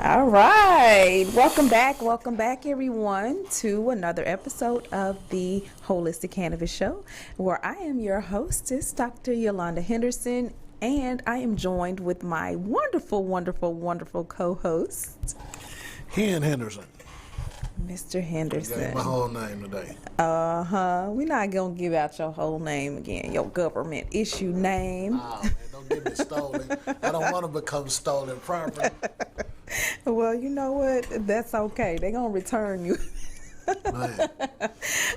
All right. Welcome back, everyone, to another episode of the Holistic Cannabis Show, where I am your hostess, Dr. Yolanda Henderson, and I am joined with my wonderful co-host, Ken Henderson. Mr. Henderson. Got my whole name today. We're not going to give out your whole name again, your government issue name. Oh, man, don't get me stolen. I don't want to become stolen property. Well, you know what? That's okay. They're going to return you. Man.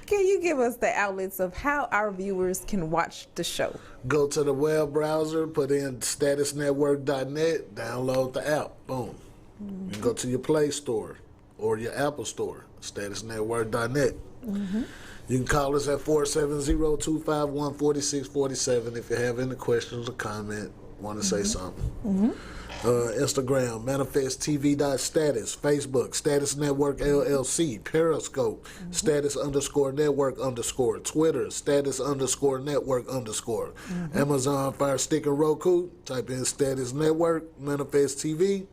Can you give us the outlets of how our viewers can watch the show? Go to the web browser, put in statusnetwork.net, download the app. Boom. You can go to your Play Store or your Apple Store, statusnetwork.net. You can call us at 470-251-4647 if you have any questions or comment, want to say something. Instagram, manifesttv.status, Facebook, Status Network LLC, Periscope, status_network_, Twitter, status_network_, Amazon Fire Stick and Roku, type in Status Network, Manifest TV,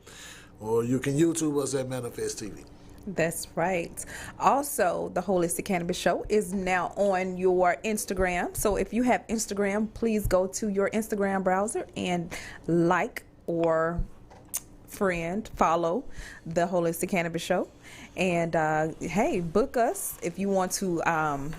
or you can YouTube us at Manifest TV. That's right. Also, the Holistic Cannabis Show is now on your Instagram. So if you have Instagram, please go to your Instagram browser and like or follow the Holistic Cannabis Show. And hey, book us if you want to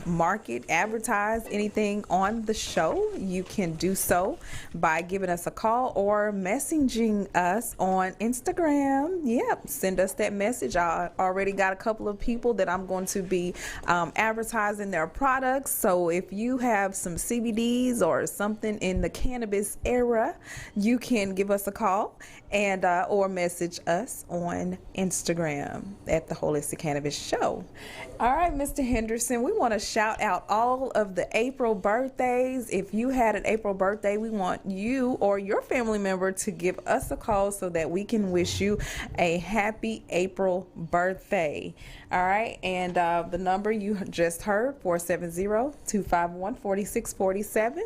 market, advertise anything on the show. You can do so by giving us a call or messaging us on Instagram. Yep, send us that message. I already got a couple of people that I'm going to be advertising their products. So if you have some CBDs or something in the cannabis era, you can give us a call and or message us on Instagram at the Holistic Cannabis Show. All right, Mr. Henderson, we want to shout out all of the April birthdays. If you had an April birthday, we want you or your family member to give us a call so that we can wish you a happy April birthday. All right, and the number you just heard, 470-251-4647.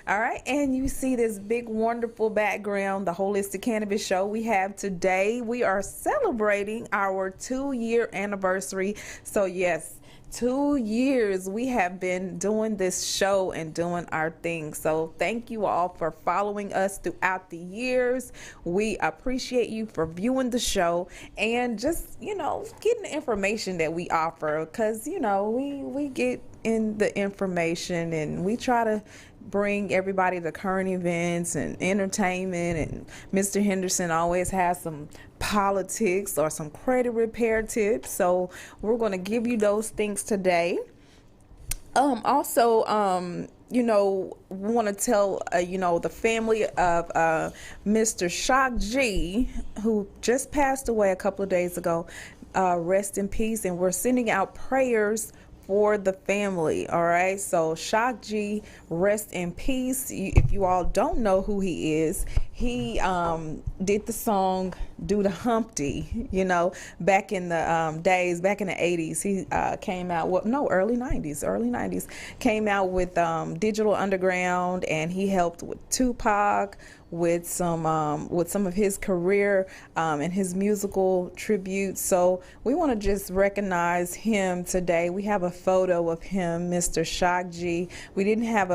All right, and you see this big, wonderful background, the Holistic Cannabis Show we have today. We are celebrating our 2-year anniversary. So yes, 2 years we have been doing this show and doing our thing. So thank you all for following us throughout the years. We appreciate you for viewing the show and just, getting the information that we offer, because, we get in the information and we try to bring everybody to current events and entertainment, and Mr. Henderson always has some politics or some credit repair tips, so we're going to give you those things today. Also, we want to tell the family of Mr. Shock G, who just passed away a couple of days ago. Rest in peace, and we're sending out prayers for the family. All right, so Shock G, rest in peace. If you all don't know who he is, he did the song "Do the Humpty," back in the days, back in the 80s. He came out, early 90s, came out with Digital Underground, and he helped with Tupac, with some of his career and his musical tribute. So we want to just recognize him today. We have a photo of him, Mr. Shock G. We didn't have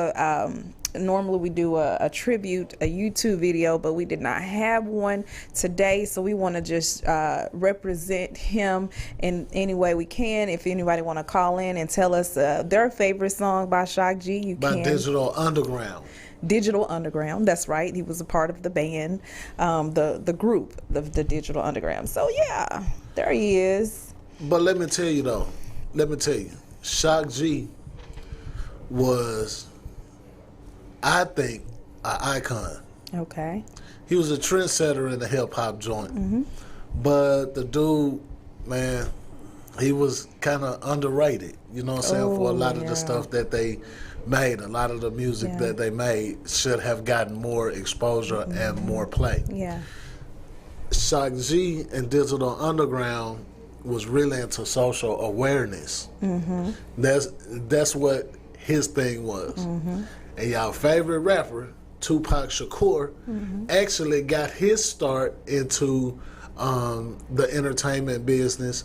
normally we do a tribute, a YouTube video, but we did not have one today. So we want to just represent him in any way we can. If anybody want to call in and tell us their favorite song by Shock G, you can. By Digital Underground. Digital Underground, that's right. He was a part of the band, the group, the Digital Underground. So yeah, there he is. But let me tell you, Shock G was, I think, an icon. Okay. He was a trendsetter in the hip hop joint. But the dude, man, he was kind of underrated, for a lot of the stuff that they made. A lot of the music that they made should have gotten more exposure and more play. Yeah. Shock G and Digital Underground was really into social awareness. That's what his thing was. And y'all favorite rapper, Tupac Shakur, actually got his start into the entertainment business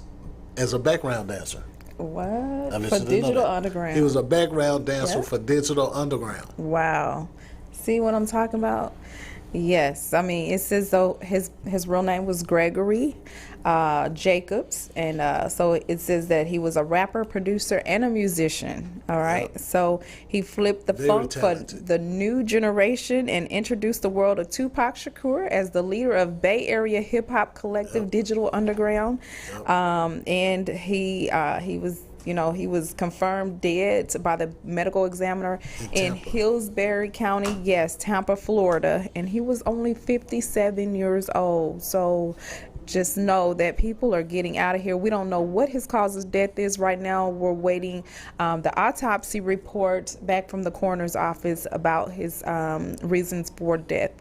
as a background dancer. What? I For listened to know Digital that. Underground. He was a background dancer Yep. for Digital Underground. Wow. See what I'm talking about? Yes. I mean, it says though his real name was Gregory Jacobs, and so it says that he was a rapper, producer, and a musician. All right. Yep. So he flipped the Very funk talented. for the new generation and introduced the world of Tupac Shakur as the leader of Bay Area hip hop collective Digital Underground. Yep. And he was, he was confirmed dead by the medical examiner in Tampa. Hillsbury County, yes, Tampa, Florida, and he was only 57 years old. So just know that people are getting out of here. We don't know what his cause of death is right now. We're waiting the autopsy report back from the coroner's office about his reasons for death.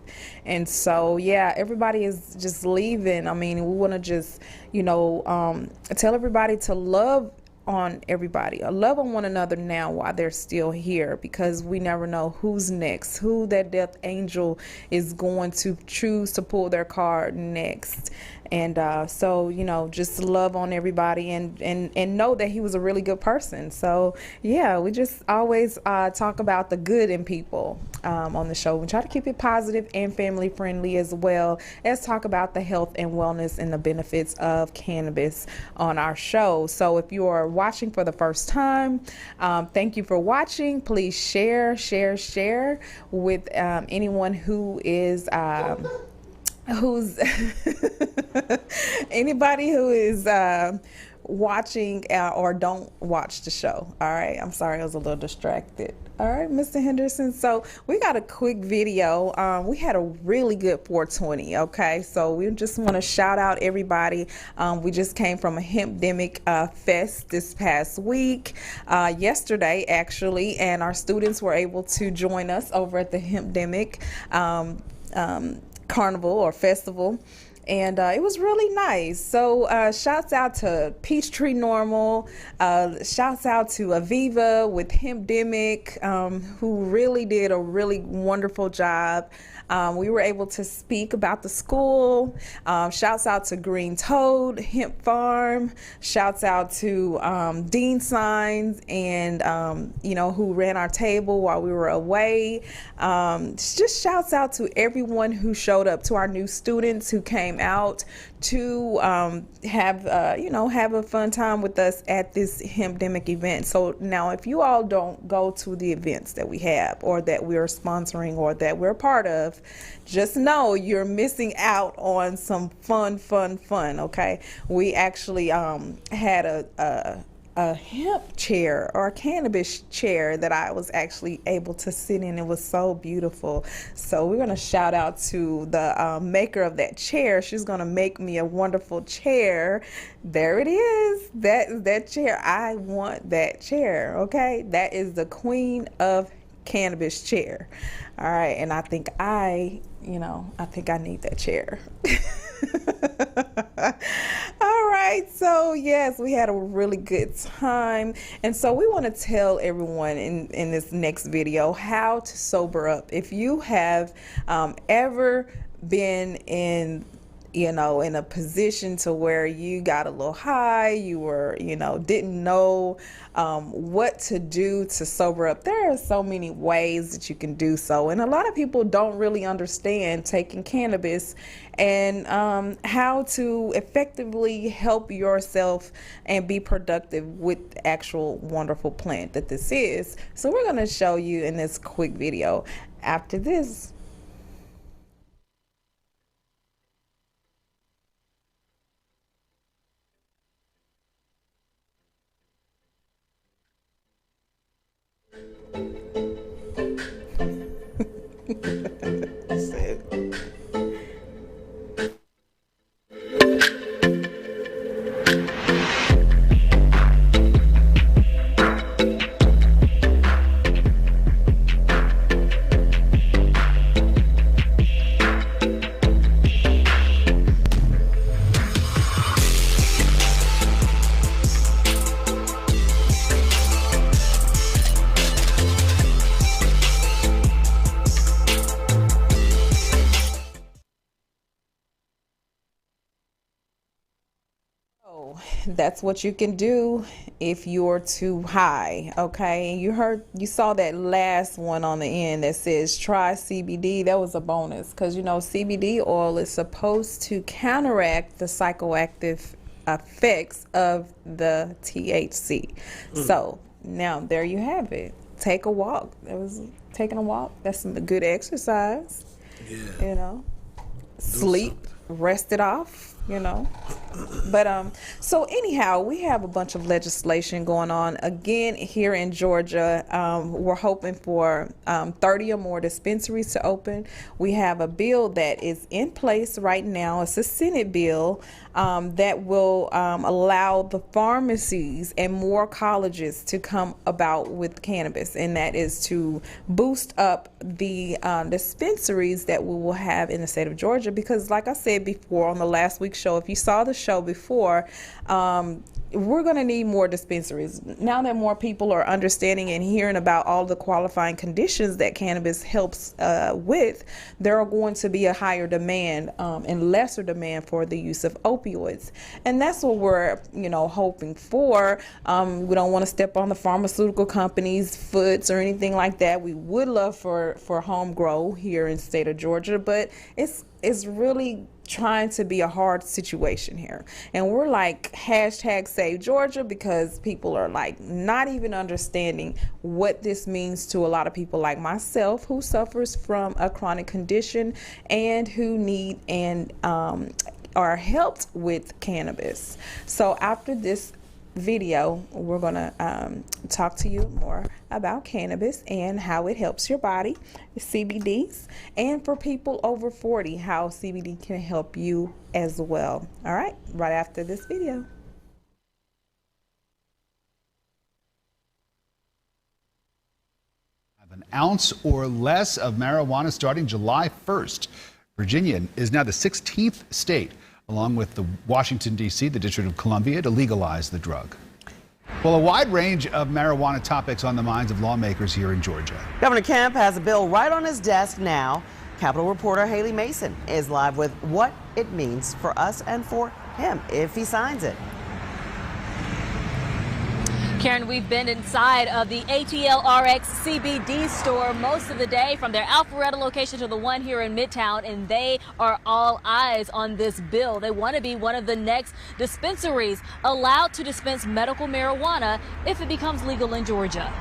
And so, yeah, everybody is just leaving. I mean, we want to just, tell everybody to love on everybody, love on one another now while they're still here, because we never know who's next, who that death angel is going to choose to pull their card next. And so, just love on everybody and know that he was a really good person. So, yeah, we just always talk about the good in people on the show. We try to keep it positive and family friendly as well as talk about the health and wellness and the benefits of cannabis on our show. So if you are watching for the first time, thank you for watching. Please share with anyone who is who's anybody who is watching or don't watch the show. All right, I'm sorry, I was a little distracted. All right, Mr. Henderson, so we got a quick video. We had a really good 420. Okay, so we just want to shout out everybody. We just came from a Hempdemic fest this past week, yesterday actually, and our students were able to join us over at the Hempdemic carnival or festival, and it was really nice. So shouts out to Peachtree Normal, shouts out to Aviva with Hempdemic, who really did a really wonderful job. We were able to speak about the school. Shouts out to Green Toad Hemp Farm. Shouts out to Dean Signs and who ran our table while we were away. Just shouts out to everyone who showed up, to our new students who came out to have a fun time with us at this Hempdemic event. So now, if you all don't go to the events that we have or that we're sponsoring or that we're part of, just know you're missing out on some fun. Okay, we actually had a hemp chair or a cannabis chair that I was actually able to sit in. It was so beautiful. So we're going to shout out to the maker of that chair. She's going to make me a wonderful chair. There it is. That chair. I want that chair. Okay. That is the queen of cannabis chair. All right. And I think I need that chair. All right, so yes, we had a really good time, and so we want to tell everyone in this next video how to sober up. If you have ever been in a position to where you got a little high, you were, didn't know what to do to sober up. There are so many ways that you can do so. And a lot of people don't really understand taking cannabis and how to effectively help yourself and be productive with the actual wonderful plant that this is. So we're going to show you in this quick video after this. that's what you can do if you're too high. Okay, you saw that last one on the end that says try CBD. That was a bonus, because CBD oil is supposed to counteract the psychoactive effects of the THC. So now there you have it. Take a walk. That was taking a walk. That's some good exercise. Yeah. Sleep, rest it off. But so anyhow, we have a bunch of legislation going on again here in Georgia. We're hoping for 30 or more dispensaries to open. We have a bill that is in place right now. It's a Senate bill that will allow the pharmacies and more colleges to come about with cannabis, and that is to boost up the dispensaries that we will have in the state of Georgia. Because like I said before on the last week's show, if you saw the show before, we're going to need more dispensaries. Now that more people are understanding and hearing about all the qualifying conditions that cannabis helps with, there are going to be a higher demand and lesser demand for the use of opioids. And that's what we're, hoping for. We don't want to step on the pharmaceutical companies' foots or anything like that. We would love for home grow here in the state of Georgia, but it's really trying to be a hard situation here. And we're like #save Georgia, because people are like not even understanding what this means to a lot of people like myself, who suffers from a chronic condition and who need and are helped with cannabis. So after this video, we're gonna talk to you more about cannabis and how it helps your body, CBDs, and for people over 40, how CBD can help you as well. All right, right after this video. An ounce or less of marijuana starting July 1st. Virginia is now the 16th state, along with the Washington, D.C., the District of Columbia, to legalize the drug. Well, a wide range of marijuana topics on the minds of lawmakers here in Georgia. Governor Kemp has a bill right on his desk now. Capitol reporter Haley Mason is live with what it means for us and for him if he signs it. Karen, we've been inside of the ATLRX CBD store most of the day, from their Alpharetta location to the one here in Midtown, and they are all eyes on this bill. They want to be one of the next dispensaries allowed to dispense medical marijuana if it becomes legal in Georgia.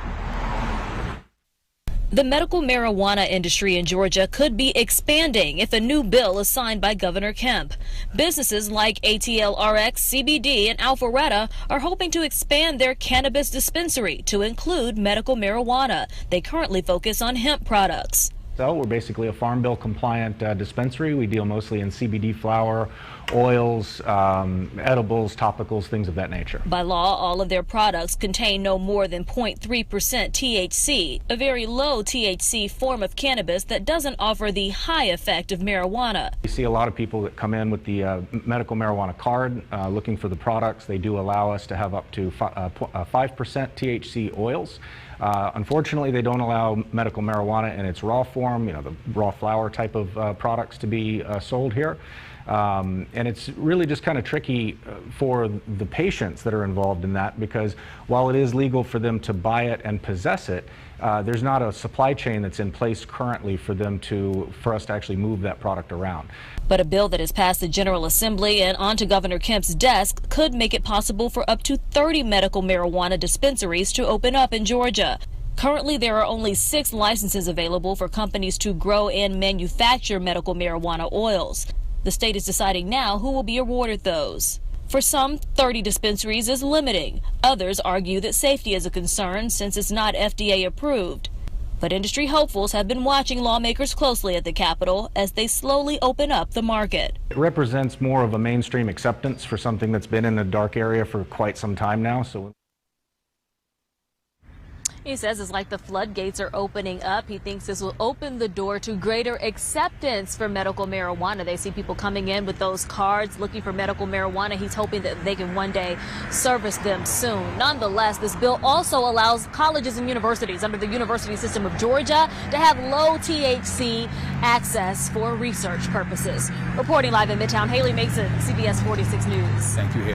The medical marijuana industry in Georgia could be expanding if a new bill is signed by Governor Kemp. Businesses like ATLRX, CBD, and Alpharetta are hoping to expand their cannabis dispensary to include medical marijuana. They currently focus on hemp products. So we're basically a Farm Bill compliant dispensary. We deal mostly in CBD flower, oils, edibles, topicals, things of that nature. By law, all of their products contain no more than 0.3% THC, a very low THC form of cannabis that doesn't offer the high effect of marijuana. We see a lot of people that come in with the medical marijuana card looking for the products. They do allow us to have up to 5% THC oils. Unfortunately, they don't allow medical marijuana in its raw form, the raw flower type of products to be sold here. And it's really just kind of tricky for the patients that are involved in that, because while it is legal for them to buy it and possess it, there's not a supply chain that's in place currently for us to actually move that product around. But a bill that has passed the General Assembly and onto Governor Kemp's desk could make it possible for up to 30 medical marijuana dispensaries to open up in Georgia. Currently, there are only 6 licenses available for companies to grow and manufacture medical marijuana oils. The state is deciding now who will be awarded those. For some, 30 dispensaries is limiting. Others argue that safety is a concern since it's not FDA approved. But industry hopefuls have been watching lawmakers closely at the Capitol as they slowly open up the market. It represents more of a mainstream acceptance for something that's been in a dark area for quite some time now. He says it's like the floodgates are opening up. He thinks this will open the door to greater acceptance for medical marijuana. They see people coming in with those cards looking for medical marijuana. He's hoping that they can one day service them soon. Nonetheless, this bill also allows colleges and universities under the University System of Georgia to have low THC access for research purposes. Reporting live in Midtown, Haley Mason, CBS 46 News. Thank you, Haley.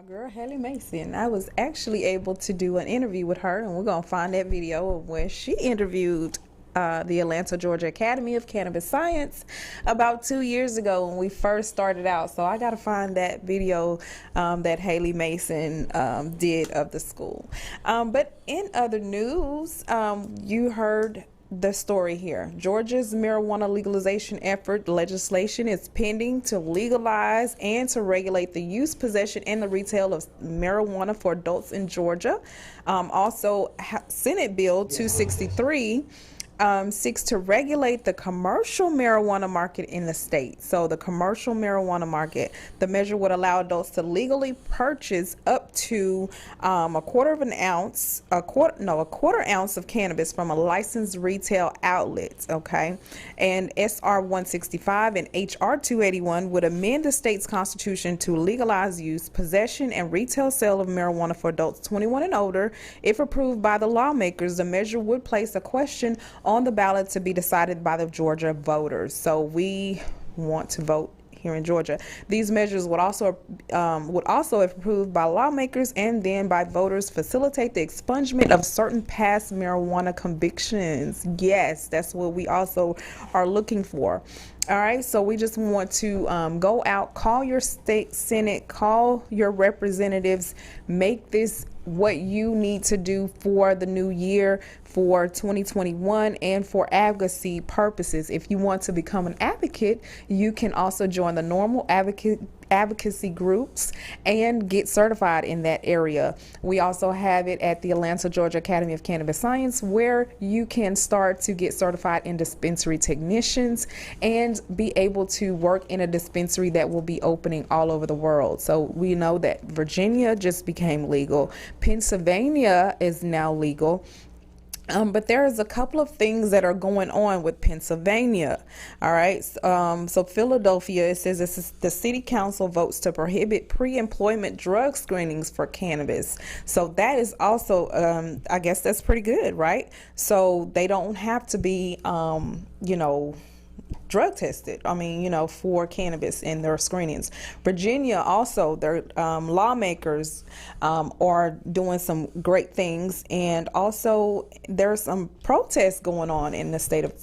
My girl Haley Mason. I was actually able to do an interview with her, and we're gonna find that video of where she interviewed the Atlanta, Georgia Academy of Cannabis Science about 2 years ago when we first started out. So I gotta find that video that Haley Mason did of the school. But in other news, you heard the story here. Georgia's marijuana legalization effort legislation is pending to legalize and to regulate the use, possession, and the retail of marijuana for adults in Georgia. Also, Senate Bill 263 seeks to regulate the commercial marijuana market in the state. So the commercial marijuana market, the measure would allow adults to legally purchase up to a quarter ounce of cannabis from a licensed retail outlet. Okay, and SR 165 and HR 281 would amend the state's constitution to legalize use, possession, and retail sale of marijuana for adults 21 and older. If approved by the lawmakers, the measure would place a question on the ballot to be decided by the Georgia voters. So we want to vote here in Georgia. These measures would also, if approved by lawmakers and then by voters, facilitate the expungement of certain past marijuana convictions. Yes, that's what we also are looking for. All right, so we just want to go out, call your state senate, call your representatives, make this what you need to do for the new year, for 2021, and for advocacy purposes. If you want to become an advocate, you can also join the normal advocacy groups and get certified in that area. We also have it at the Atlanta, Georgia Academy of Cannabis Science, where you can start to get certified in dispensary technicians and be able to work in a dispensary that will be opening all over the world. So we know that Virginia just became legal. Pennsylvania is now legal. But there's a couple of things that are going on with Pennsylvania. All right. So Philadelphia, it says the city council votes to prohibit pre-employment drug screenings for cannabis. So that is also, I guess that's pretty good, right? So they don't have to be, drug tested, for cannabis in their screenings. Virginia also, their lawmakers are doing some great things, and also there's some protests going on in the state of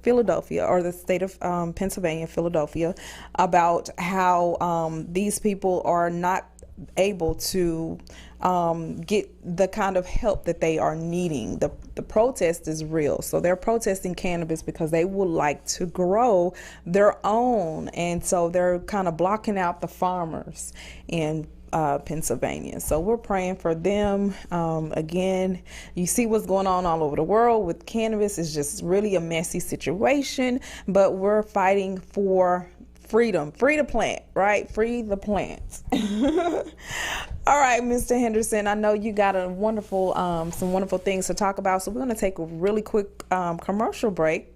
Philadelphia, or the state of Pennsylvania, Philadelphia, about how these people are not able to get the kind of help that they are needing. The protest is real. So they're protesting cannabis because they would like to grow their own. And so they're kind of blocking out the farmers in Pennsylvania. So we're praying for them. Again, you see what's going on all over the world with cannabis. It's just really a messy situation, but we're fighting for freedom. Free the plant, right? Free the plants. All right, Mr. Henderson, I know you got some wonderful things to talk about. So we're going to take a really quick commercial break,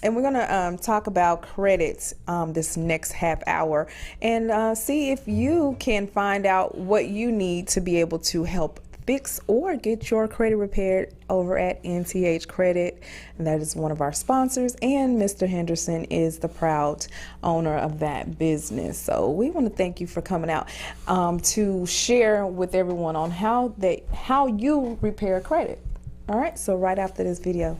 and we're going to talk about credits this next half hour, and see if you can find out what you need to be able to help fix or get your credit repaired over at NTH Credit. And that is one of our sponsors, and Mr. Henderson is the proud owner of that business. So we want to thank you for coming out to share with everyone on how you repair credit. All right, so right after this video.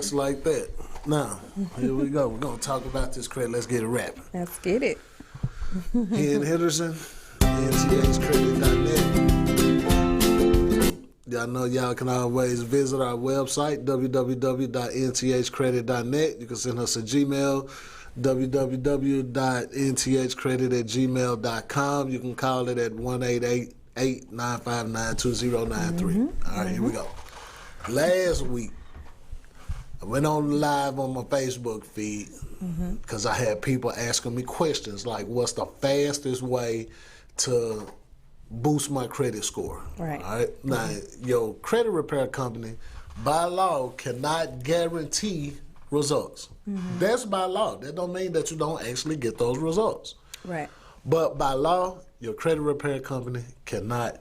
Just like that. Now, here we go. We're going to talk about this credit. Let's get it rapping. Let's get it. Here in Henderson, nthcredit.net. Y'all know y'all can always visit our website, www.nthcredit.net. You can send us a Gmail, www.nthcredit@gmail.com. You can call it at 1-888-959-2093. All right, here we go. Last week, I went on live on my Facebook feed because I had people asking me questions like, what's the fastest way to boost my credit score? Right. All right. Now, your credit repair company, by law, cannot guarantee results. That's by law. That don't mean that you don't actually get those results. Right. But by law, your credit repair company cannot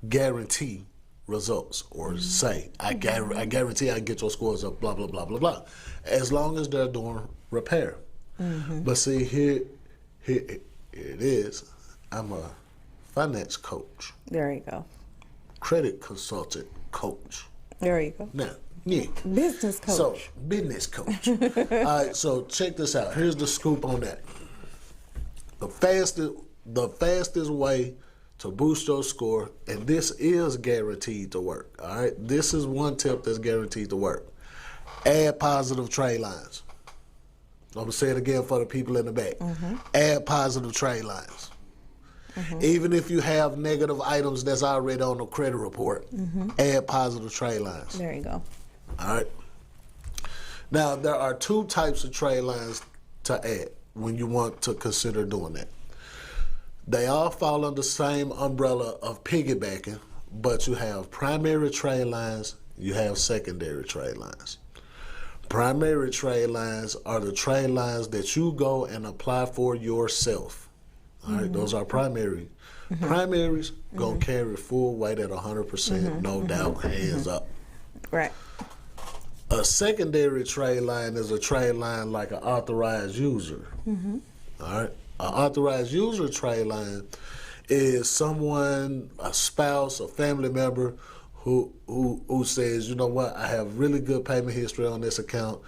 guarantee results or say, I guarantee I can get your scores up, blah, blah, blah, blah, blah, as long as they're doing repair. But see, here it is. I'm a finance coach, There you go. credit consultant coach. There you go. Now, yeah. Business coach. So, business coach. All right, so check this out. Here's the scoop on that. The fastest way to boost your score, and this is guaranteed to work, all right? This is one tip that's guaranteed to work. Add positive trade lines. I'm going to say it again for the people in the back. Add positive trade lines. Even if you have negative items that's already on the credit report, add positive trade lines. There you go. All right. Now, there are two types of trade lines to add when you want to consider doing that. They all fall under the same umbrella of piggybacking, but you have primary trade lines, you have secondary trade lines. Primary trade lines are the trade lines that you go and apply for yourself. All right, those are primary. Primaries gonna carry full weight at 100%, no doubt, hands up. Right. A secondary trade line is a trade line like an authorized user. All right, an authorized user trade line is someone, a spouse, a family member who says, you know what, I have really good payment history on this account,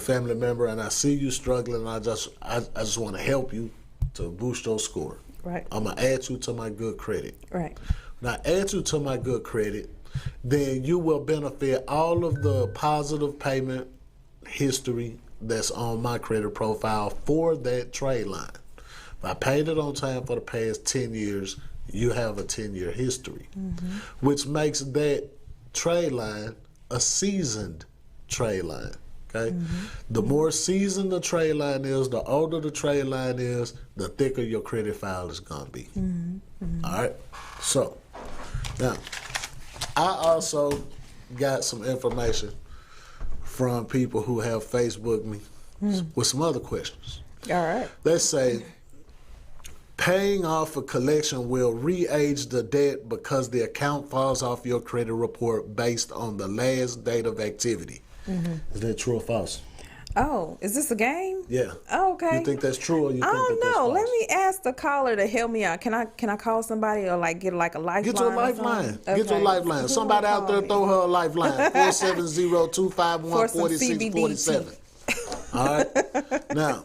family member, and I see you struggling. And I just want to help you to boost your score. Right. I'm gonna add you to my good credit. Right. When I add you to my good credit, then you will benefit all of the positive payment history that's on my credit profile for that trade line. If I paid it on time for the past 10 years, you have a 10-year history, which makes that trade line a seasoned trade line. Okay, the more seasoned the trade line is, the older the trade line is, the thicker your credit file is gonna be. All right. So now, I also got some information from people who have Facebooked me with some other questions. All right. Let's say paying off a collection will re-age the debt because the account falls off your credit report based on the last date of activity. Is that true or false? Oh, is this a game? Yeah. Oh, okay. You think that's true or you I think don't that's know. false? Let me ask the caller to help me out. Can I call somebody or like get like a lifeline? Get your or lifeline. something? Get your Okay. lifeline. Who Somebody will out there call me? throw her a lifeline. 470-251-4647. All right. Now,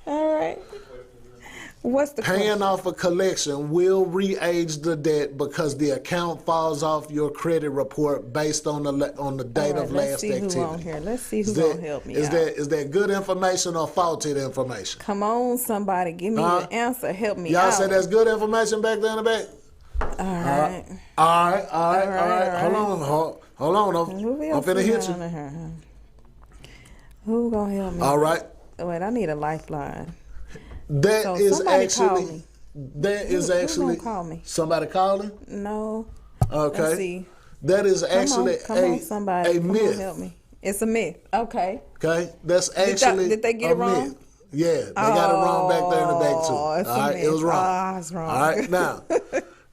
All right. What's the paying question? off a collection will re-age the debt because the account falls off your credit report based on the date All right, of let's last see activity. who on here. Let's see who's Is that- gonna help me is out. Is that good information or faulty information? Come on, somebody, give me the answer. Help me Y'all out. say that's good information back there in the back? All right. All right. Hold on. Who I'm else finna we hit got you. on here? Who gonna help me? All right. Wait, I need a lifeline. That So is somebody call actually. me. That is Who actually. gonna call me? Somebody calling? No. Okay. Let's see. That is Come actually on, somebody. a Come myth. on, help me. It's a myth. Okay. Okay, that's actually did they get a it wrong? myth. Yeah, they got it wrong back there in the back too. All it's a right, it myth. was wrong. Ah, it's wrong. All right, now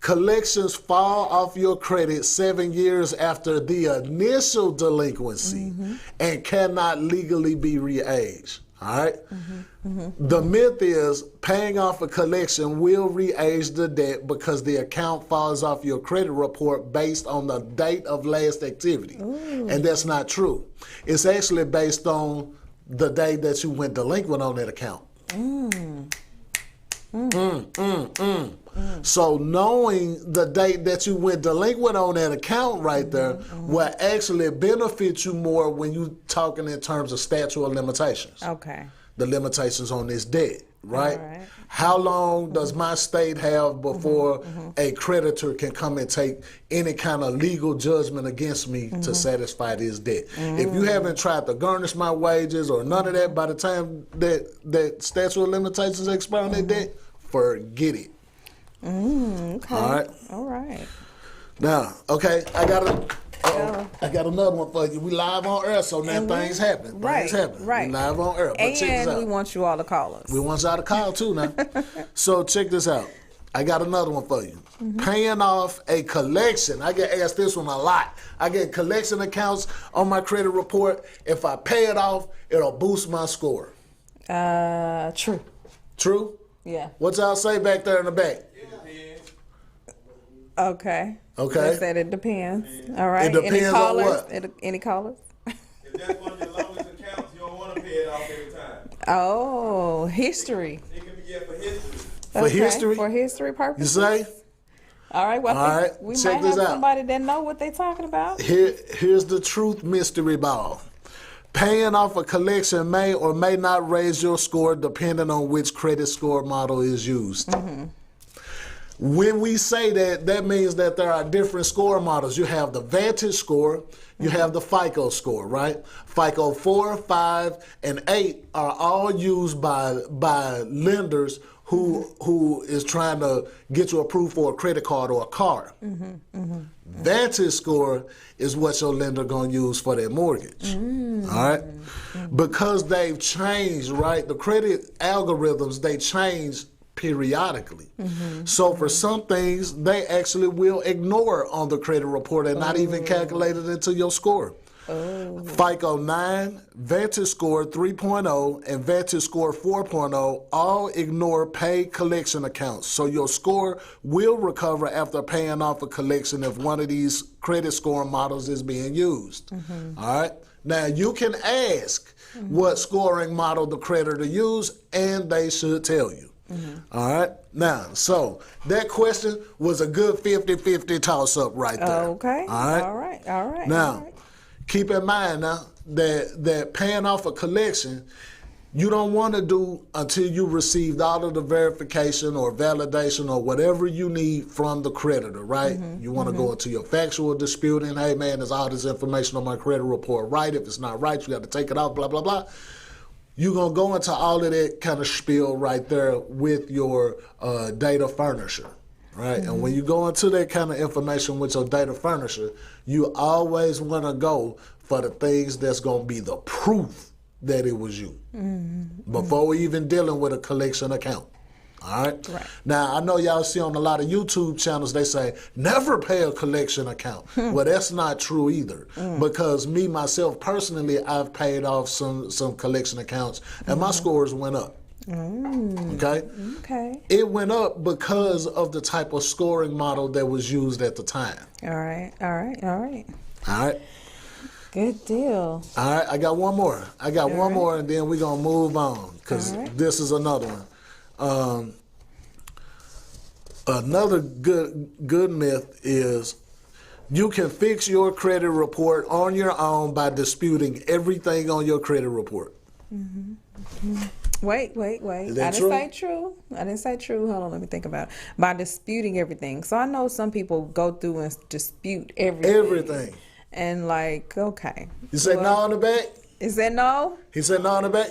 collections fall off your credit 7 years after the initial delinquency and cannot legally be re-aged. All right? The myth is paying off a collection will re-age the debt because the account falls off your credit report based on the date of last activity. And that's not true. It's actually based on the day that you went delinquent on that account. So knowing the date that you went delinquent on that account right there will actually benefit you more when you talking in terms of statute of limitations. Okay. The limitations on this debt, right? All right. How long does my state have before a creditor can come and take any kind of legal judgment against me to satisfy this debt? If you haven't tried to garnish my wages or none of that by the time that statute of limitations expire on that debt, forget it. Okay. All right. All right. Now, okay, I got another one for you. We live on air, so now things happen. Right. Things happen. Right. We live on air. But check this And out. we want you all to call us. We want y'all to call too now. So check this out. I got another one for you. Paying off a collection. I get asked this one a lot. I get collection accounts on my credit report. If I pay it off, it'll boost my score. True. True? Yeah. What y'all say back there in the back? Okay. Okay. They said it depends. All right. It depends any on callers? what? Any callers? If that's one of your longest accounts, you don't want to pay it off every time. Oh, history. It can be for history. For history? For history You purposes. say? All right. Well, All I think right, we check might this have out. somebody that know what they're talking about. Here's the truth mystery ball. Paying off a collection may or may not raise your score depending on which credit score model is used. When we say that, that means that there are different score models. You have the Vantage score, you have the FICO score, right? FICO 4, 5, and 8 are all used by lenders who is trying to get you approved for a credit card or a car. Vantage score is what your lender gonna use for their mortgage. All right? Because they've changed, right? The credit algorithms, they change periodically. So for some things, they actually will ignore on the credit report and not even calculate it into your score. FICO 9, Vantage Score 3.0, and Vantage Score 4.0 all ignore paid collection accounts. So your score will recover after paying off a collection if one of these credit score models is being used. All right? Now, you can ask what scoring model the creditor used, and they should tell you. All right? Now, so that question was a good 50-50 toss-up right there. Okay. All right? All right. All right. Now, all right. keep in mind now that paying off a collection, you don't want to do until you received all of the verification or validation or whatever you need from the creditor, right? You want to go into your factual dispute and, hey, man, there's all this information on my credit report right. If it's not right, you got to take it off, blah, blah, blah. You're going to go into all of that kind of spiel right there with your data furnisher. Right, and when you go into that kind of information with your data furnisher, you always want to go for the things that's going to be the proof that it was you before even dealing with a collection account. All right? Now, I know y'all see on a lot of YouTube channels, they say, never pay a collection account. Well, that's not true either. Because me, myself, personally, I've paid off some collection accounts, and my scores went up. Okay? Okay. It went up because of the type of scoring model that was used at the time. All right. All right. All right. All right? Good deal. All right, I got one more. I got one more, and then we're going to move on because this is another one. Another good myth is you can fix your credit report on your own by disputing everything on your credit report. Wait. Is that I didn't say true. I didn't say true. Hold on, let me think about it. By disputing everything. So I know some people go through and dispute everything. Everything. And like, okay. You said no on the back? He said no? He said no on the back?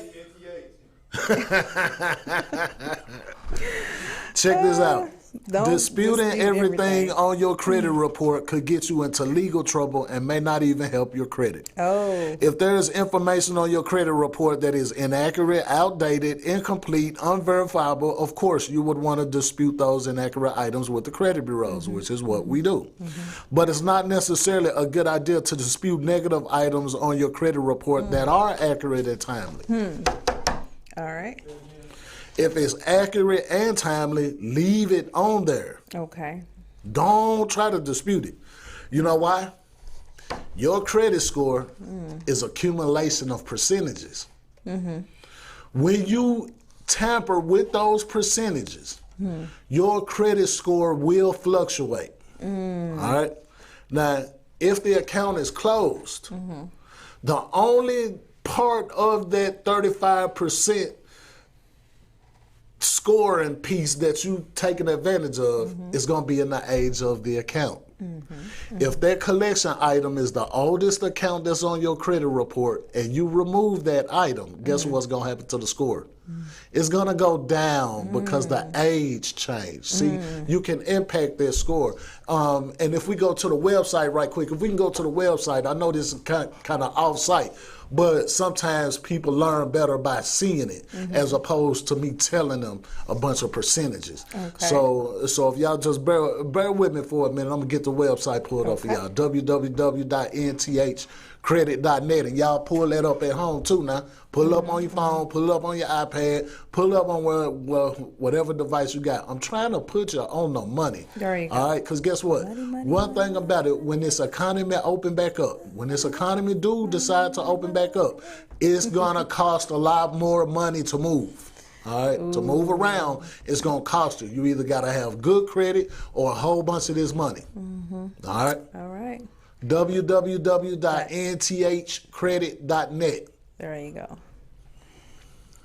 Check this out. Don't Disputing dispute everything on your credit report could get you into legal trouble and may not even help your credit. Oh. If there is information on your credit report that is inaccurate, outdated, incomplete, unverifiable, of course you would want to dispute those inaccurate items with the credit bureaus, which is what we do. But it's not necessarily a good idea to dispute negative items on your credit report that are accurate and timely. All right. If it's accurate and timely, leave it on there. Okay. Don't try to dispute it. You know why? Your credit score is accumulation of percentages. When you tamper with those percentages, your credit score will fluctuate. All right? Now, if the account is closed, the only part of that 35% scoring piece that you taking advantage of is going to be in the age of the account. If that collection item is the oldest account that's on your credit report and you remove that item, guess what's going to happen to the score? It's going to go down because the age changed. See, you can impact that score. And if we go to the website right quick, if we can go to the website, I know this is kind of off-site, but sometimes people learn better by seeing it as opposed to me telling them a bunch of percentages. Okay. So if y'all just bear with me for a minute, I'm going to get the website pulled up for y'all, www.nthcredit.net, and y'all pull that up at home too now. Pull it up on your phone, pull it up on your iPad, pull it up on whatever device you got. I'm trying to put you on the money. There you go. All right, because guess what? One thing about it, when this economy open back up, when this economy do decide to open back up, it's going to cost a lot more money to move. All right, to move around, it's going to cost you. You either got to have good credit or a whole bunch of this money. All right? All right. www.nthcredit.net. There you go.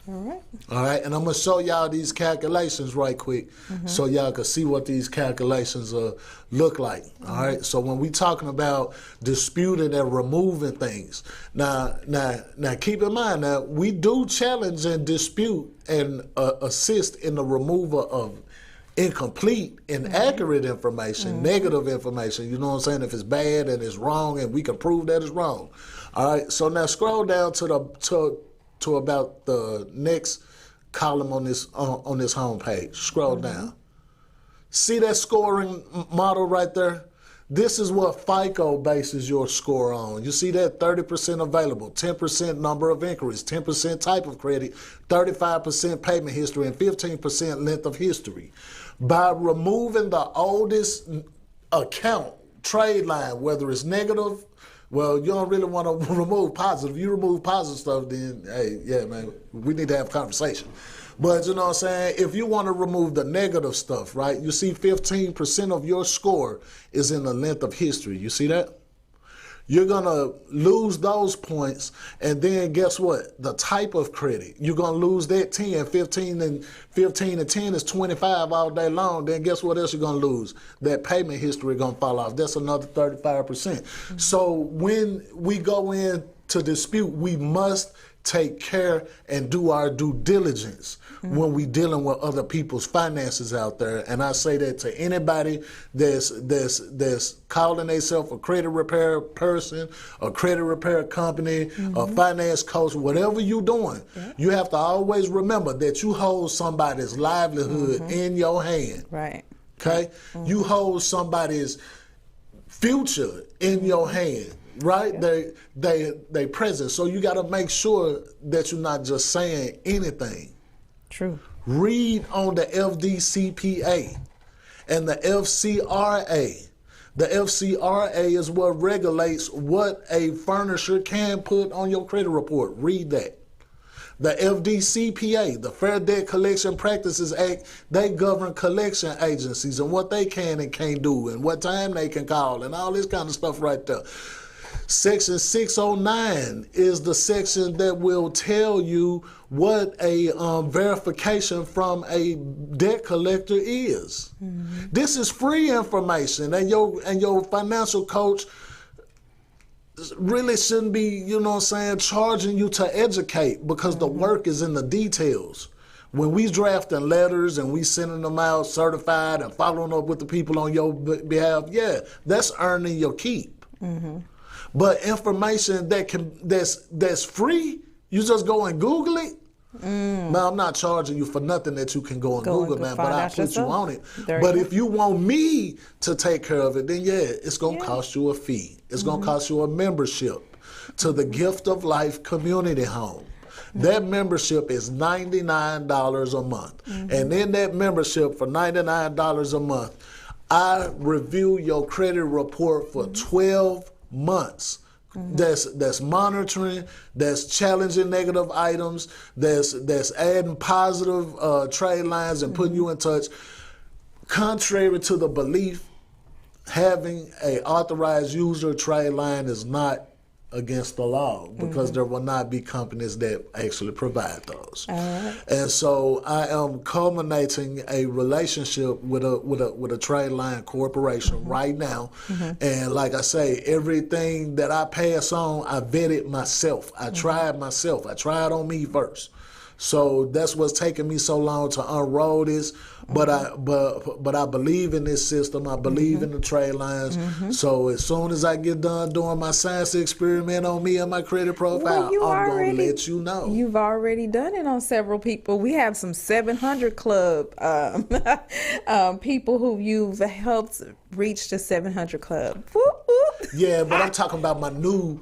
All right. All right, and I'm going to show y'all these calculations right quick so y'all can see what these calculations look like. All right, so when we talking about disputing and removing things, now keep in mind that we do challenge and dispute and assist in the removal of incomplete, inaccurate information, negative information, you know what I'm saying, if it's bad and it's wrong and we can prove that it's wrong. All right, so now scroll down to about the next column on this home page. Scroll down. See that scoring model right there? This is what FICO bases your score on. You see that 30% available, 10% number of inquiries, 10% type of credit, 35% payment history, and 15% length of history. By removing the oldest account, trade line, whether it's negative, well, you don't really want to remove positive. If you remove positive stuff, then, hey, yeah, man, we need to have a conversation. But, you know what I'm saying, if you want to remove the negative stuff, right, you see 15% of your score is in the length of history. You see that? You're going to lose those points, and then guess what? The type of credit, you're going to lose that 10, 15 and 10 is 25 all day long. Then guess what else you're going to lose? That payment history going to fall off. That's another 35%. So when we go in to dispute, we must take care and do our due diligence when we dealing with other people's finances out there. And I say that to anybody that's calling themselves a credit repair person, a credit repair company, a finance coach, whatever you're doing, you have to always remember that you hold somebody's livelihood in your hand. Right. Okay? You hold somebody's future in your hand. Right? Yeah. They present. So you got to make sure that you're not just saying anything. True. Read on the FDCPA and the FCRA. The FCRA is what regulates what a furnisher can put on your credit report. Read that. The FDCPA, the Fair Debt Collection Practices Act, they govern collection agencies and what they can and can't do and what time they can call and all this kind of stuff right there. Section 609 is the section that will tell you what a verification from a debt collector is. This is free information, and your financial coach really shouldn't be, you know what I'm saying, charging you to educate, because the work is in the details. When we drafting letters and we sending them out certified and following up with the people on your behalf, yeah, that's earning your keep. But information that's free, you just go and Google it. Now, I'm not charging you for nothing that you can go and Google, man, but I'll put you on it. But if you want me to take care of it, then yeah, it's going to cost you a fee. It's going to cost you a membership to the Gift of Life Community Home. That membership is $99 a month. And in that membership for $99 a month, I review your credit report for 12 months. That's monitoring, that's challenging negative items, that's adding positive trade lines and putting you in touch. Contrary to the belief, having a authorized user trade line is not against the law because there will not be companies that actually provide those. And so I am culminating a relationship with a trade line corporation right now. And like I say, everything that I pass on, I vetted myself. I tried myself. I tried on me first. So that's what's taking me so long to unroll this. But I believe in this system. I believe in the trade lines. So as soon as I get done doing my science experiment on me and my credit profile, I'm going to let you know. You've already done it on several people. We have some 700 Club people who you've helped reach the 700 Club. Whoop, whoop. Yeah, but I'm talking about my new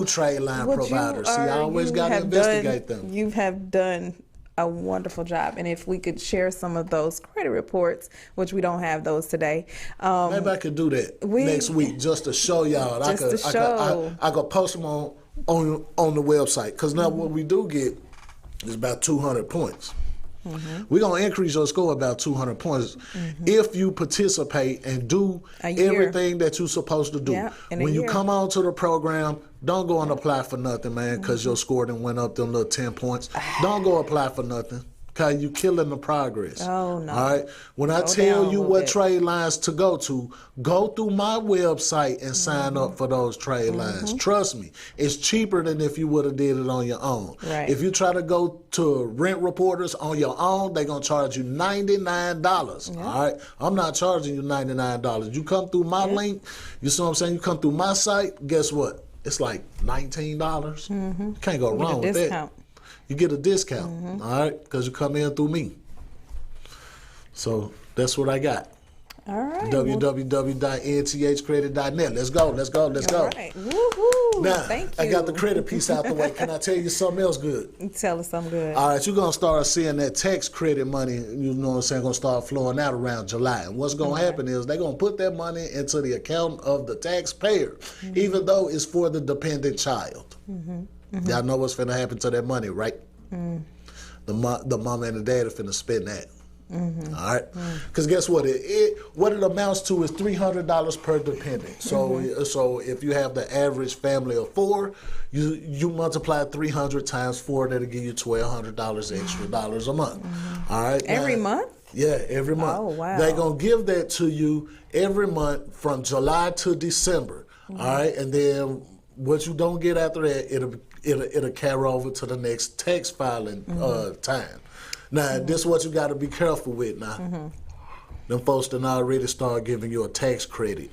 trade line providers. See, I always got to investigate them. You have done a wonderful job, and if we could share some of those credit reports, which we don't have those today. Maybe I could do that next week just to show y'all. I could post them on the website, because now what we do get is about 200 points. We're going to increase your score about 200 points if you participate and do everything that you're supposed to do. When you come on to the program, don't go and apply for nothing, man, because your score done went up them little 10 points. Don't go apply for nothing, because you're killing the progress. Oh, no. All right? When I tell you what trade lines to go through my website and sign up for those trade lines. Trust me, it's cheaper than if you would have did it on your own. Right. If you try to go to Rent Reporters on your own, they're going to charge you $99. All right? I'm not charging you $99. You come through my link, you see what I'm saying? You come through my site, guess what? It's like $19. You can't go wrong with that. You get a discount, all right, because you come in through me. So that's what I got. All right. www.nthcredit.net. Let's go. All right. Woo-hoo. Now, Thank you. I got the credit piece out the way. Can I tell you something else good? Tell us something good. All right, you're going to start seeing that tax credit money, you know what I'm saying, going to start flowing out around July. And what's going to happen is they're going to put that money into the account of the taxpayer, even though it's for the dependent child. Y'all know what's finna happen to that money, right? The mom and the dad are finna spend that. All right, because guess what? What it amounts to is $300 per dependent. So if you have the average family of 4, you multiply 300 times 4, that'll give you $1,200 extra dollars a month. All right, Every month? Yeah, every month. Oh, wow. They're gonna give that to you every month from July to December. All right, and then what you don't get after that, it'll carry over to the next tax filing time. Now, this is what you got to be careful with now. Them folks done already start giving you a tax credit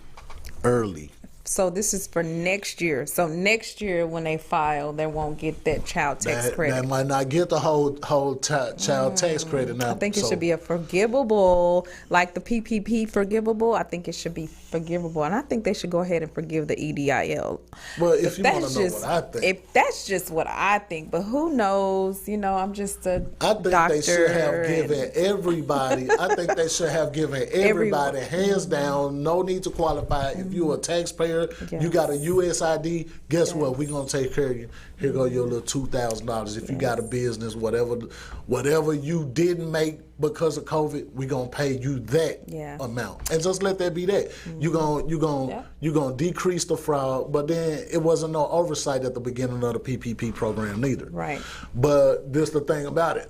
early. So this is for next year. So next year when they file, they won't get that child tax credit. They might not get the whole child tax credit now. I think it should be a forgivable, like the PPP forgivable. I think it should be forgivable, and I think they should go ahead and forgive the EDIL. Well, if you want to know what I think. If that's just what I think, but who knows? You know, I'm just a doctor. I think they should have given everybody. I think they should have given everybody hands down. No need to qualify. If you're a taxpayer, you got a USID. Guess what? We're gonna take care of you. Here go your little $2,000. If you got a business, whatever you didn't make because of COVID, we're gonna pay you that amount, and just let that be that. You gonna decrease the fraud, but then it wasn't no oversight at the beginning of the PPP program neither. Right. But this the thing about it: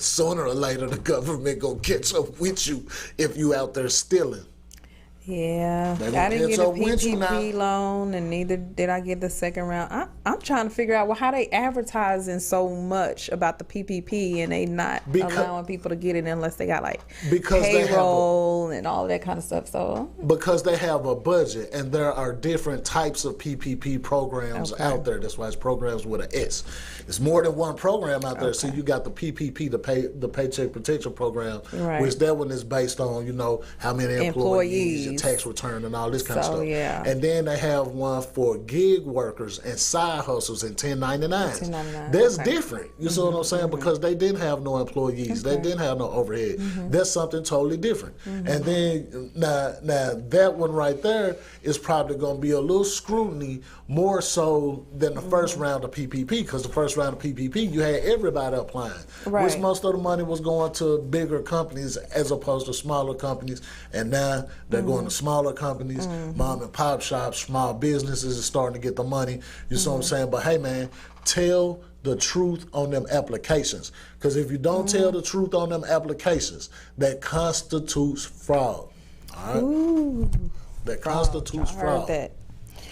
sooner or later, the government gonna catch up with you if you out there stealing. Yeah, I didn't get a PPP loan, and neither did I get the second round. I'm trying to figure out how they advertising so much about the PPP and they not allowing people to get it unless they got like payroll and all that kind of stuff. So because they have a budget, and there are different types of PPP programs out there. That's why it's programs with an S. It's more than one program out there. So you got the PPP, the Paycheck Protection Program, which that one is based on how many employees. tax return and all this kind of So, stuff. yeah. And then they have one for gig workers and side hustles and 1099s. 1099s, That's okay. different. You see what I'm saying? Because they didn't have no employees. They didn't have no overhead. That's something totally different. And then now that one right there is probably going to be a little scrutiny more so than the first round of PPP, because the first round of PPP you had everybody applying, Right. which most of the money was going to bigger companies as opposed to smaller companies, and now they're going to smaller companies, mom and pop shops, small businesses is starting to get the money. You see what I'm saying? But hey, man, tell the truth on them applications, because if you don't tell the truth on them applications, that constitutes fraud. All right, Ooh, that constitutes I heard fraud. that.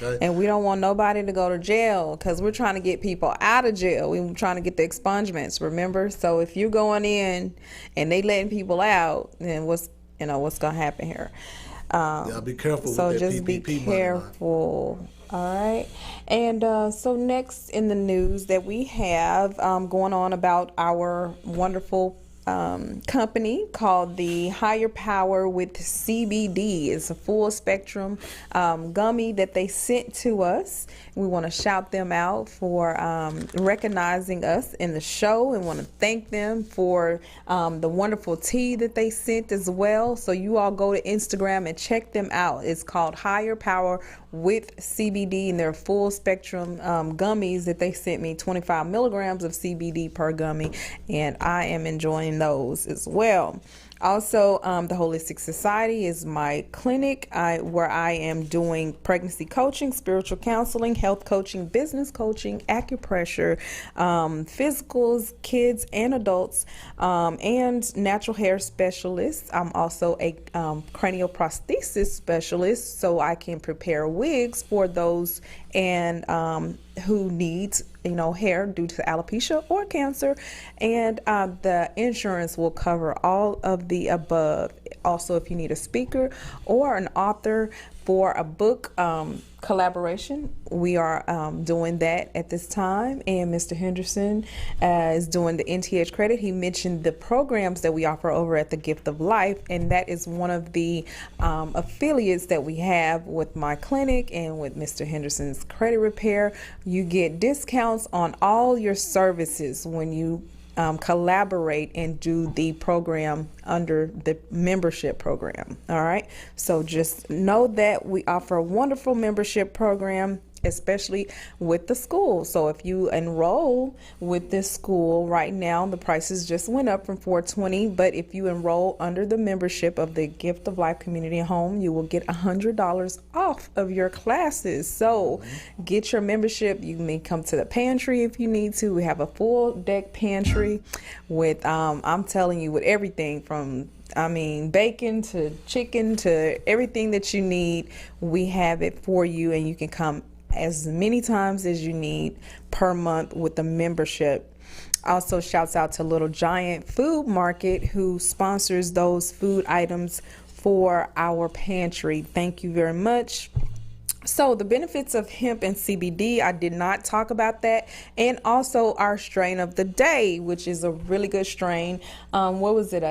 Okay? And we don't want nobody to go to jail, because we're trying to get people out of jail. We're trying to get the expungements, remember? So if you're going in and they letting people out, then what's going to happen here? Yeah, be careful So with that just be PPP money, man. careful. All right. And so next in the news that we have going on about our wonderful company called the Higher Power with CBD. It's a full spectrum gummy that they sent to us. We want to shout them out for recognizing us in the show, and want to thank them for the wonderful tea that they sent as well. So you all go to Instagram and check them out. It's called Higher Power with CBD, and they're full spectrum gummies that they sent me, 25 milligrams of CBD per gummy, and I am enjoying those as well. Also, the Holistic Society is my clinic where I am doing pregnancy coaching, spiritual counseling, health coaching, business coaching, acupressure, physicals, kids and adults, and natural hair specialist. I'm also a cranial prosthesis specialist, so I can prepare wigs for those and who needs hair due to alopecia or cancer, and the insurance will cover all of the above. Also, if you need a speaker or an author for a book collaboration, we are doing that at this time. And Mr. Henderson is doing the NTH credit. He mentioned the programs that we offer over at the Gift of Life, and that is one of the affiliates that we have with my clinic and with Mr. Henderson's Credit Repair. You get discounts on all your services when you collaborate and do the program under the membership program. All right. So just know that we offer a wonderful membership program, especially with the school. So if you enroll with this school right now, the prices just went up from $420, but if you enroll under the membership of the Gift of Life Community Home, you will get $100 off of your classes. So get your membership. You may come to the pantry if you need to. We have a full deck pantry with I'm telling you, with everything from bacon to chicken to everything that you need. We have it for you, and you can come as many times as you need per month with the membership. Also, shouts out to Little Giant Food Market, who sponsors those food items for our pantry. Thank you very much. So the benefits of hemp and CBD, I did not talk about that. And also our strain of the day, which is a really good strain. What was it?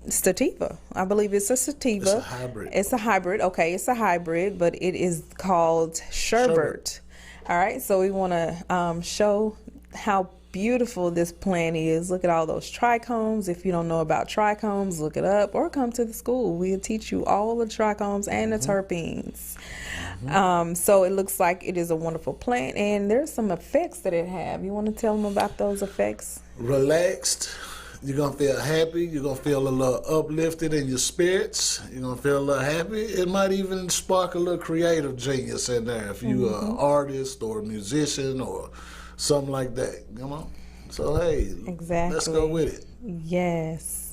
Sativa. I believe it's a sativa. It's a hybrid. It's a hybrid. Okay, it's a hybrid, but it is called sherbet. All right, so we want to show how beautiful this plant is. Look at all those trichomes. If you don't know about trichomes, look it up or come to the school. We'll teach you all the trichomes and the terpenes. So it looks like it is a wonderful plant, and there's some effects that it have. You want to tell them about those effects? Relaxed. You're going to feel happy. You're going to feel a little uplifted in your spirits. You're going to feel a little happy. It might even spark a little creative genius in there if you're an artist or a musician or something like that. So, hey, Exactly. let's go with it. Yes.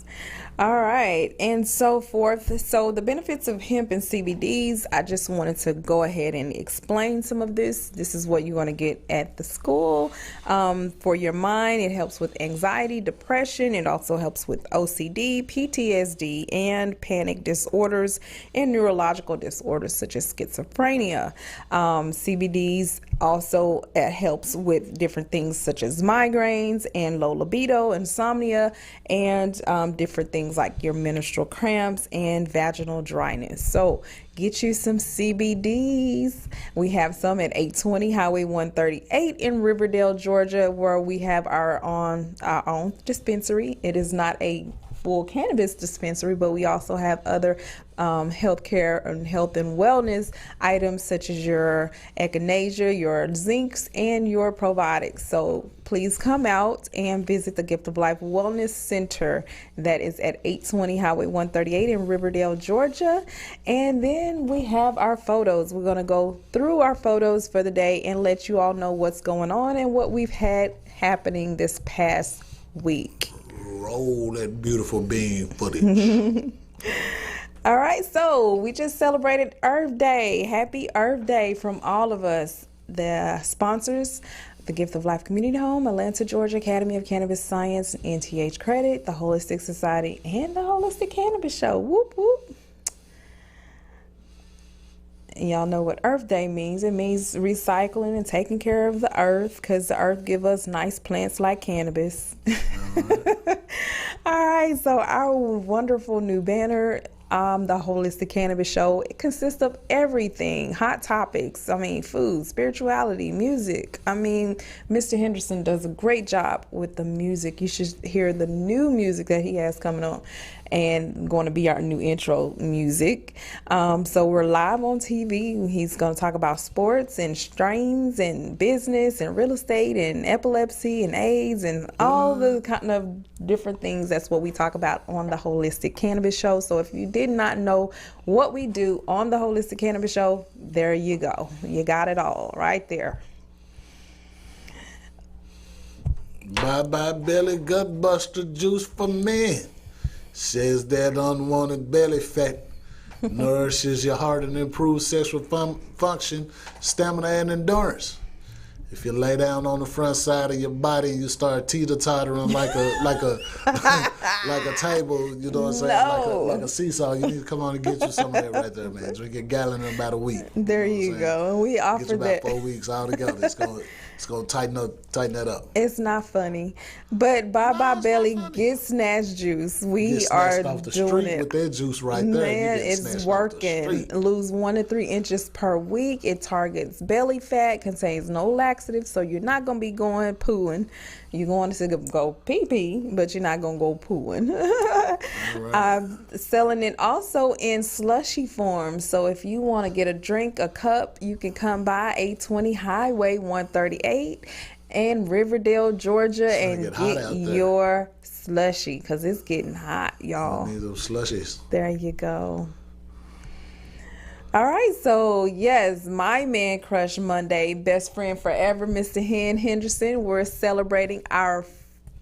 All right, and so forth. So the benefits of hemp and CBDs, I just wanted to go ahead and explain some of this. This is what you're going to get at the school. For your mind, it helps with anxiety, depression. It also helps with OCD, PTSD, and panic disorders and neurological disorders such as schizophrenia. CBDs Also, it helps with different things such as migraines and low libido, insomnia, and different things like your menstrual cramps and vaginal dryness. So get you some CBDs. We have some at 820 Highway 138 in Riverdale, Georgia, where we have our own dispensary. It is not a full cannabis dispensary, but we also have other healthcare and health and wellness items such as your echinacea, your zincs, and your probiotics. So please come out and visit the Gift of Life Wellness Center that is at 820 Highway 138 in Riverdale, Georgia. And then we have our photos. We're going to go through our photos for the day and let you all know what's going on and what we've had happening this past week. Roll that beautiful bean footage. All right, so we just celebrated Earth Day. Happy Earth Day from all of us. The sponsors, the Gift of Life Community Home, Atlanta, Georgia Academy of Cannabis Science, NTH Credit, the Holistic Society, and the Holistic Cannabis Show. Whoop, whoop. Y'all know what Earth Day means. It means recycling and taking care of the earth, because the earth give us nice plants like cannabis. All right, so our wonderful new banner, the Holistic Cannabis Show, it consists of everything. Hot topics, food, spirituality, music. Mr. Henderson does a great job with the music. You should hear the new music that he has coming on, and going to be our new intro music. So we're live on TV. He's going to talk about sports and strains and business and real estate and epilepsy and AIDS and all the kind of different things. That's what we talk about on the Holistic Cannabis Show. So if you did not know what we do on the Holistic Cannabis Show, there you go. You got it all right there. Bye-bye belly gut buster juice for men. Says that unwanted belly fat nourishes your heart and improves sexual function, stamina, and endurance. If you lay down on the front side of your body and you start teeter-tottering like a table, you know what I'm saying? Like a seesaw, you need to come on and get you some of that right there, man. Drink a gallon in about a week. There you go. And we offer get you that. about 4 weeks all together. It's gonna tighten that up. It's not funny, but Bye Belly get snatch juice. We are off the doing street it with that juice right there. Man, it's working. Lose 1 to 3 inches per week. It targets belly fat, contains no laxatives, so you're not gonna be going pooing. You're going to go pee-pee, but you're not gonna go pooing. Right. I'm selling it also in slushy form. So if you want to get a drink, a cup, you can come by 820 Highway 138 in Riverdale, Georgia, and get your slushy, because it's getting hot, y'all. Need those slushies. There you go. All right, so yes, my Man Crush Monday, best friend forever, Mr. Henderson. We're celebrating our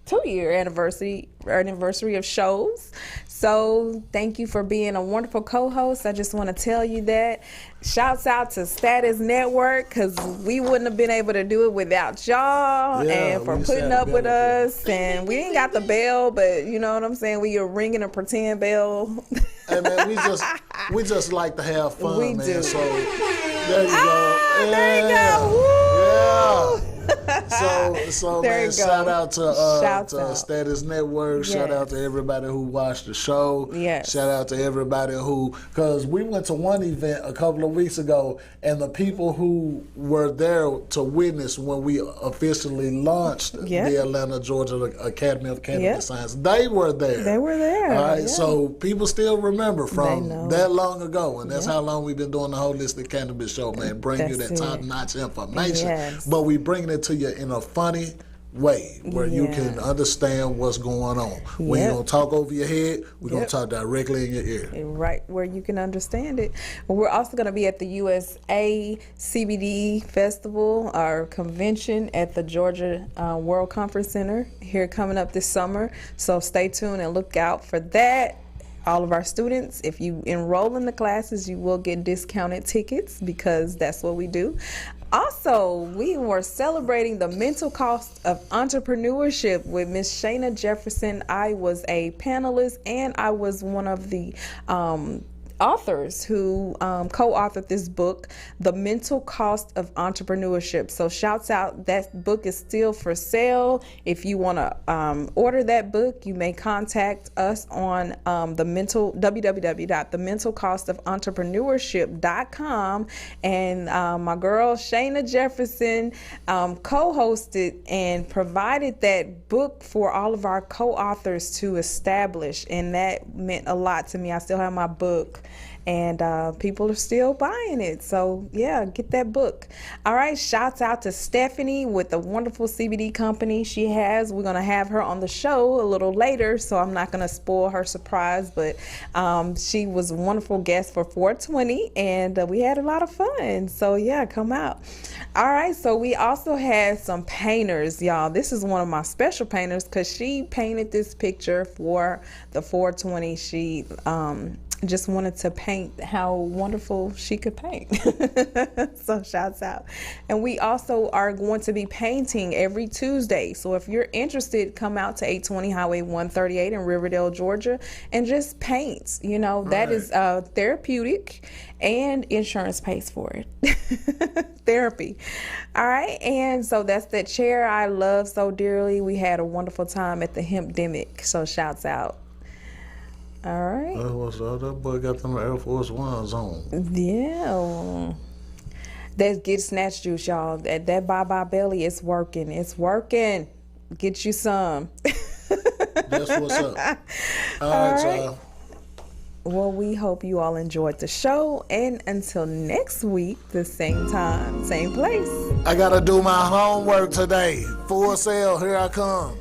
2-year anniversary of shows. So thank you for being a wonderful co-host. I just want to tell you that. Shouts out to Status Network, because we wouldn't have been able to do it without y'all, and for putting up with us. And we ain't got the bell, but you know what I'm saying? We are ringing a pretend bell. Hey man, we just like to have fun, we man. do. So there you go. There you go. Woo! Yeah. So man, shout out to Status Network. Yes. Shout out to everybody who watched the show. Yes. Shout out to everybody because we went to one event a couple of weeks ago, and the people who were there to witness when we officially launched the Atlanta, Georgia Academy of Cannabis Science, they were there. They were there. All right, so people still remember from that long ago, and that's how long we've been doing the Holistic Cannabis Show, man. Bring you that top-notch information, but we bringing it to you in a funny way where you can understand what's going on. We ain't gonna talk over your head. We're gonna talk directly in your ear. Right where you can understand it. We're also gonna be at the USA CBD Festival, our convention at the Georgia World Conference Center here coming up this summer. So stay tuned and look out for that. All of our students, if you enroll in the classes, you will get discounted tickets, because that's what we do. Also, we were celebrating the mental cost of entrepreneurship with Miss Shayna Jefferson. I was a panelist, and I was one of the authors who co-authored this book, The Mental Cost of Entrepreneurship. So shouts out, that book is still for sale. If you want to order that book, you may contact us on www.thementalcostoфentrepreneurship.com. And my girl Shayna Jefferson co-hosted and provided that book for all of our co-authors to establish, and that meant a lot to me. I still have my book, and people are still buying it. So yeah, get that book. All right, shouts out to Stephanie with the wonderful CBD company she has. We're gonna have her on the show a little later, so I'm not gonna spoil her surprise, but she was a wonderful guest for 420, and we had a lot of fun. So yeah, come out. All right, so we also had some painters, y'all. This is one of my special painters because she painted this picture for the 420. She just wanted to paint how wonderful she could paint. So shouts out. And we also are going to be painting every Tuesday. So if you're interested, come out to 820 Highway 138 in Riverdale, Georgia, and just paint. You know, that is therapeutic, and insurance pays for it. Therapy. All right, and so that's that chair I love so dearly. We had a wonderful time at the Hempdemic, so shouts out. All right. That boy got them Air Force Ones on. Yeah. That's Get Snatch Juice, y'all. That Bye Belly is working. It's working. Get you some. That's what's up. All right, y'all. Well, we hope you all enjoyed the show. And until next week, the same time, same place. I got to do my homework today. Full Sail, here I come.